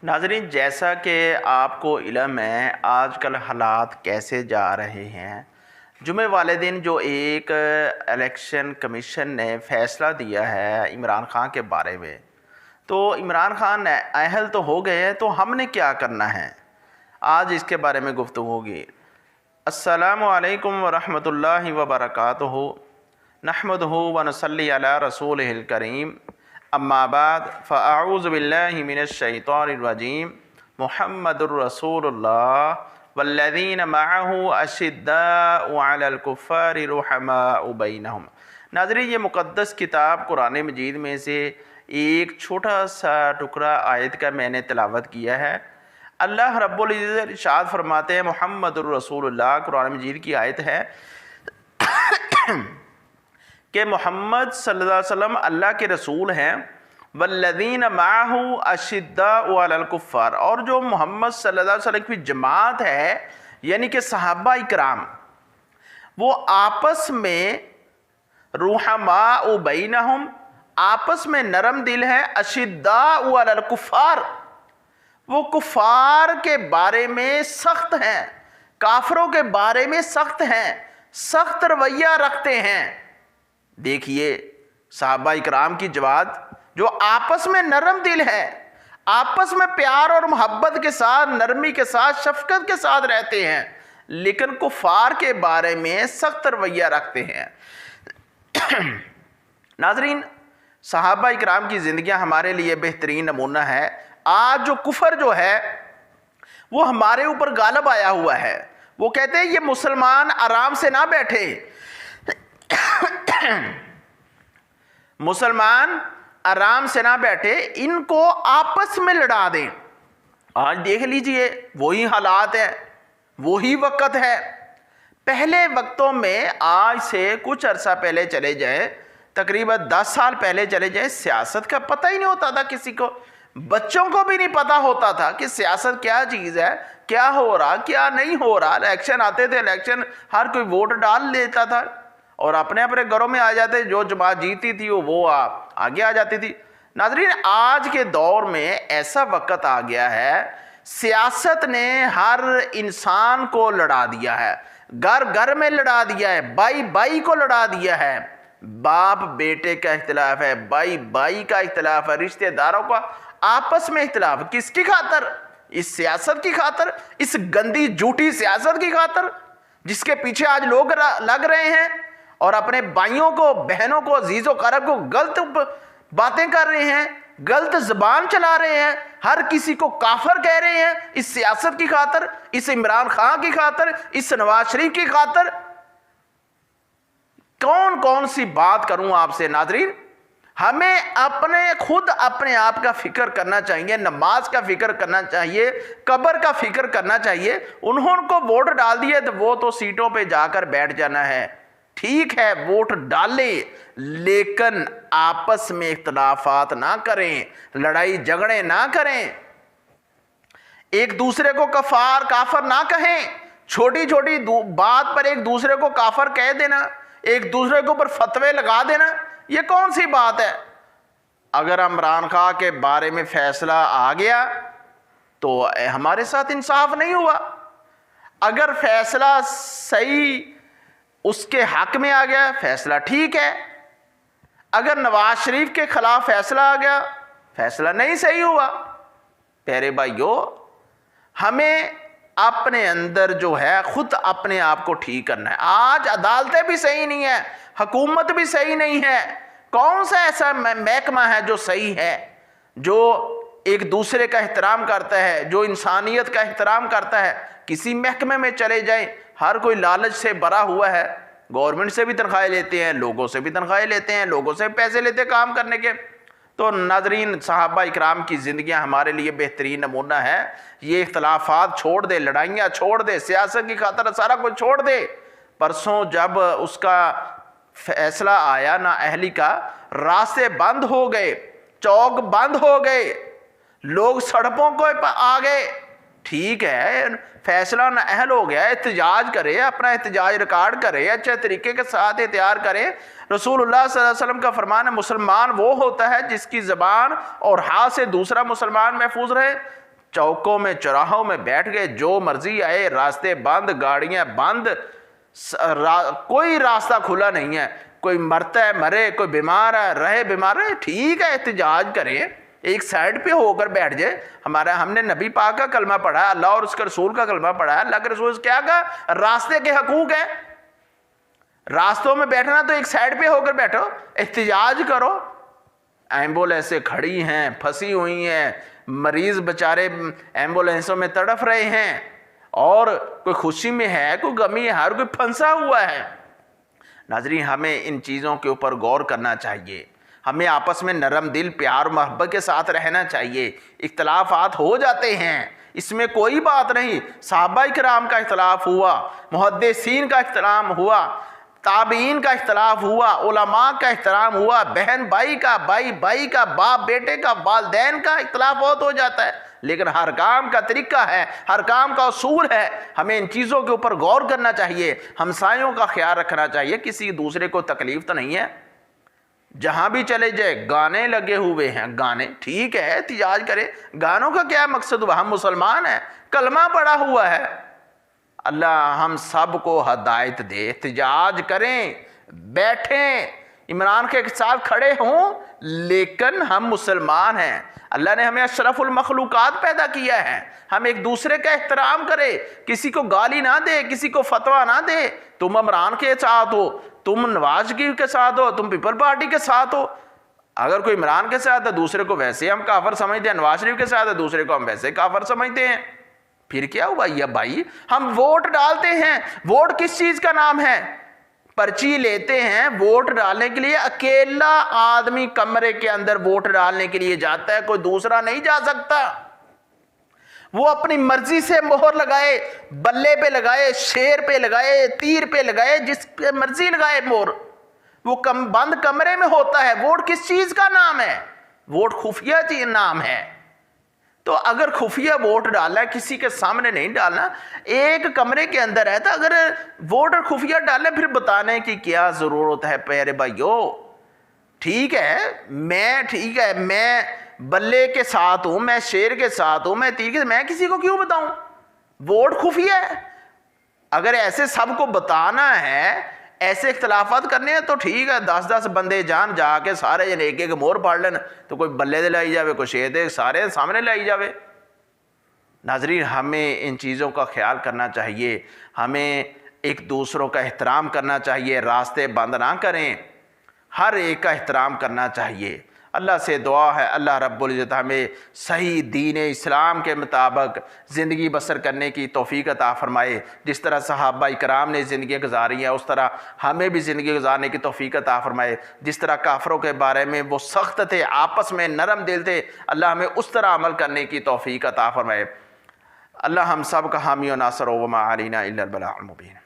ناظرین، جیسا کہ آپ کو علم ہے آج کل حالات کیسے جا رہے ہیں۔ جمعہ والے دن جو ایک الیکشن کمیشن نے فیصلہ دیا ہے عمران خان کے بارے میں، تو عمران خان اہل تو ہو گئے ہیں، تو ہم نے کیا کرنا ہے، آج اس کے بارے میں گفتگو ہوگی۔ السلام علیکم ورحمۃ اللہ وبرکاتہ، نحمدہ ونصلی علی رسولہ الکریم، اما بعد فاعوذ باللہ من الشیطان الرجیم، محمد الرسول اللہ والذین معہ اشداء علی الکفار رحماء بینہم۔ ناظرین، یہ مقدس کتاب قرآن مجید میں سے ایک چھوٹا سا ٹکڑا آیت کا میں نے تلاوت کیا ہے۔ اللہ رب العزت ارشاد فرماتے ہیں، محمد الرسول اللہ، قرآن مجید کی آیت ہے کہ محمد صلی اللہ علیہ وسلم اللہ کے رسول ہیں، والذین معہ اشداء علی الکفار، اور جو محمد صلی اللہ علیہ وسلم کی جماعت ہے یعنی کہ صحابہ اکرام، وہ آپس میں رحماء بینہم، آپس میں نرم دل ہے، اشداء علی الکفار، وہ کفار کے بارے میں سخت ہیں، کافروں کے بارے میں سخت ہیں، سخت رویہ رکھتے ہیں۔ دیکھیے صحابہ اکرام کی جماعت جو آپس میں نرم دل ہے، آپس میں پیار اور محبت کے ساتھ، نرمی کے ساتھ، شفقت کے ساتھ رہتے ہیں، لیکن کفار کے بارے میں سخت رویہ رکھتے ہیں۔ ناظرین، صحابہ اکرام کی زندگیاں ہمارے لیے بہترین نمونہ ہے۔ آج جو کفر جو ہے وہ ہمارے اوپر غالب آیا ہوا ہے۔ وہ کہتے ہیں یہ مسلمان آرام سے نہ بیٹھے، مسلمان آرام سے نہ بیٹھے، ان کو آپس میں لڑا دیں۔ آج دیکھ لیجئے وہی حالات ہیں، وہی وقت ہے۔ پہلے وقتوں میں، آج سے کچھ عرصہ پہلے چلے جائیں، تقریباً 10 سال پہلے چلے جائیں، سیاست کا پتہ ہی نہیں ہوتا تھا کسی کو، بچوں کو بھی نہیں پتا ہوتا تھا کہ سیاست کیا چیز ہے، کیا ہو رہا کیا نہیں ہو رہا۔ الیکشن آتے تھے، الیکشن ہر کوئی ووٹ ڈال لیتا تھا اور اپنے اپنے گھروں میں آ جاتے، جو جماعت جیتی تھی وہ آگے آ جاتی تھی۔ ناظرین، آج کے دور میں ایسا وقت آ گیا ہے، سیاست نے ہر انسان کو لڑا دیا ہے، گھر گھر میں لڑا دیا ہے، بھائی بھائی کو لڑا دیا ہے، باپ بیٹے کا اختلاف ہے، بھائی بھائی کا اختلاف ہے، رشتہ داروں کا آپس میں اختلاف۔ کس کی خاطر؟ اس سیاست کی خاطر، اس گندی جھوٹی سیاست کی خاطر، جس کے پیچھے آج لوگ لگ رہے ہیں اور اپنے بھائیوں کو، بہنوں کو، عزیز و قریب کو غلط باتیں کر رہے ہیں، غلط زبان چلا رہے ہیں، ہر کسی کو کافر کہہ رہے ہیں، اس سیاست کی خاطر، اس عمران خان کی خاطر، اس نواز شریف کی خاطر۔ کون کون سی بات کروں آپ سے ناظرین؟ ہمیں خود اپنے آپ کا فکر کرنا چاہیے، نماز کا فکر کرنا چاہیے، قبر کا فکر کرنا چاہیے۔ انہوں کو ووٹ ڈال دیے تو وہ تو سیٹوں پہ جا کر بیٹھ جانا ہے، ٹھیک ہے، ووٹ ڈالیں، لیکن آپس میں اختلافات نہ کریں، لڑائی جھگڑے نہ کریں، ایک دوسرے کو کافر نہ کہیں، چھوٹی چھوٹی بات پر ایک دوسرے کو کافر کہہ دینا، ایک دوسرے کے اوپر فتوے لگا دینا، یہ کون سی بات ہے؟ اگر عمران خان کے بارے میں فیصلہ آ گیا تو ہمارے ساتھ انصاف نہیں ہوا۔ اگر فیصلہ صحیح اس کے حق میں آ گیا، فیصلہ ٹھیک ہے۔ اگر نواز شریف کے خلاف فیصلہ آ گیا، فیصلہ نہیں صحیح ہوا۔ پیارے بھائیو، ہمیں اپنے اندر جو ہے خود اپنے آپ کو ٹھیک کرنا ہے۔ آج عدالتیں بھی صحیح نہیں ہیں، حکومت بھی صحیح نہیں ہے۔ کون سا ایسا محکمہ ہے جو صحیح ہے، جو ایک دوسرے کا احترام کرتا ہے، جو انسانیت کا احترام کرتا ہے؟ کسی محکمے میں چلے جائیں، ہر کوئی لالچ سے بھرا ہوا ہے، گورنمنٹ سے بھی تنخواہیں لیتے ہیں، لوگوں سے بھی تنخواہیں لیتے ہیں، لوگوں سے پیسے لیتے ہیں کام کرنے کے۔ تو ناظرین، صحابہ اکرام کی زندگیاں ہمارے لیے بہترین نمونہ ہے۔ یہ اختلافات چھوڑ دے، لڑائیاں چھوڑ دے، سیاست کی خاطر سارا کچھ چھوڑ دے۔ پرسوں جب اس کا فیصلہ آیا نا اہلی کا، راستے بند ہو گئے، چوک بند ہو گئے، لوگ سڑکوں کو آ گئے۔ ٹھیک ہے، فیصلہ نہ اہل ہو گیا، احتجاج کرے، اپنا احتجاج ریکارڈ کرے، اچھے طریقے کے ساتھ احتجاج کرے۔ رسول اللہ صلی اللہ علیہ وسلم کا فرمان ہے، مسلمان وہ ہوتا ہے جس کی زبان اور ہاتھ سے دوسرا مسلمان محفوظ رہے۔ چوکوں میں چوراہوں میں بیٹھ گئے، جو مرضی آئے، راستے بند، گاڑیاں بند، کوئی راستہ کھلا نہیں ہے، کوئی مرتا ہے مرے، کوئی بیمار ہے رہے، بیمار ہے، ٹھیک ہے احتجاج کریں، ایک سائڈ پہ ہو کر بیٹھ جائے۔ ہم نے نبی پاک کا کلمہ پڑھا ہے، اللہ اور اس کے رسول کا کلمہ پڑھا ہے، اللہ کے رسول کیا کہا؟ راستے کے حقوق ہیں، راستوں میں بیٹھنا تو ایک سائڈ پہ ہو کر بیٹھو، احتجاج کرو۔ ایمبولینسیں کھڑی ہیں، پھنسی ہوئی ہیں، مریض بچارے ایمبولینسوں میں تڑف رہے ہیں، اور کوئی خوشی میں ہے، کوئی غمی ہے، ہر کوئی پھنسا ہوا ہے۔ ناظرین، ہمیں ان چیزوں کے اوپر غور کرنا چاہیے، ہمیں آپس میں نرم دل، پیار محبت کے ساتھ رہنا چاہیے۔ اختلافات ہو جاتے ہیں، اس میں کوئی بات نہیں، صحابہ کرام کا اختلاف ہوا، محدثین کا اختلاف ہوا، تابعین کا اختلاف ہوا، علماء کا احترام ہوا، بہن بھائی کا، بھائی بھائی کا، باپ بیٹے کا، والدین کا اختلاف بہت ہو جاتا ہے، لیکن ہر کام کا طریقہ ہے، ہر کام کا اصول ہے۔ ہمیں ان چیزوں کے اوپر غور کرنا چاہیے، ہمسایوں کا خیال رکھنا چاہیے، کسی دوسرے کو تکلیف تو نہیں ہے۔ جہاں بھی چلے جائے گانے لگے ہوئے ہیں، گانے ٹھیک ہے، احتجاج کرے، گانوں کا کیا مقصد ہوا؟ ہم مسلمان ہیں، کلمہ پڑا ہوا ہے۔ اللہ ہم سب کو ہدایت دے، احتجاج کریں، بیٹھیں، عمران کے ساتھ کھڑے ہوں، لیکن ہم مسلمان ہیں، اللہ نے ہمیں اشرف المخلوقات پیدا کیا ہے، ہم ایک دوسرے کا احترام کریں، کسی کو گالی نہ دے، کسی کو فتویٰ نہ دے۔ تم عمران کے ساتھ ہو، تم نواز شریف کے ساتھ ہو، تم پیپل پارٹی کے ساتھ ہو، اگر کوئی عمران کے ساتھ ہے دوسرے کو ویسے ہم کافر سمجھتے ہیں، نواز شریف کے ساتھ ہے دوسرے کو ہم ویسے کافر سمجھتے ہیں، پھر کیا ہوا؟ یہ بھائی ہم ووٹ ڈالتے ہیں، ووٹ کس چیز کا نام ہے؟ پرچی لیتے ہیں ووٹ ڈالنے کے لیے، اکیلا آدمی کمرے کے اندر ووٹ ڈالنے کے لیے جاتا ہے، کوئی دوسرا نہیں جا سکتا۔ وہ اپنی مرضی سے مہر لگائے، بلے پہ لگائے، شیر پہ لگائے، تیر پہ لگائے، جس پہ مرضی لگائے مہر، وہ بند کمرے میں ہوتا ہے۔ ووٹ کس چیز کا نام ہے؟ ووٹ خفیہ چیز نام ہے۔ تو اگر خفیہ ووٹ ڈالنا ہے، کسی کے سامنے نہیں ڈالنا، ایک کمرے کے اندر ہے، تو اگر ووٹ خفیہ ڈالنا پھر بتانے کی کیا ضرورت ہے؟ پیارے بھائیو، ٹھیک ہے میں بلے کے ساتھ ہوں، میں شیر کے ساتھ ہوں، میں تیر کے، میں کسی کو کیوں بتاؤں؟ ووٹ خفیہ ہے۔ اگر ایسے سب کو بتانا ہے، ایسے اختلافات کرنے ہیں، تو ٹھیک ہے، 10 بندے جان جا کے سارے جن ایک ایک مور پاڑ لین، تو کوئی بلے دے لائی جاوے، کوئی شیر دے سارے سامنے لائی جاوے۔ ناظرین، ہمیں ان چیزوں کا خیال کرنا چاہیے، ہمیں ایک دوسروں کا احترام کرنا چاہیے، راستے بند نہ کریں، ہر ایک کا احترام کرنا چاہیے۔ اللہ سے دعا ہے اللہ رب العزت ہمیں صحیح دین اسلام کے مطابق زندگی بسر کرنے کی توفیق عطا فرمائے۔ جس طرح صحابہ کرام نے زندگی گزاری ہے، اس طرح ہمیں بھی زندگی گزارنے کی توفیق عطا فرمائے۔ جس طرح کافروں کے بارے میں وہ سخت تھے، آپس میں نرم دل تھے، اللہ ہمیں اس طرح عمل کرنے کی توفیق عطا فرمائے۔ اللہ ہم سب کا حامی و ناصر و ما علینا الا البلاغ المبین۔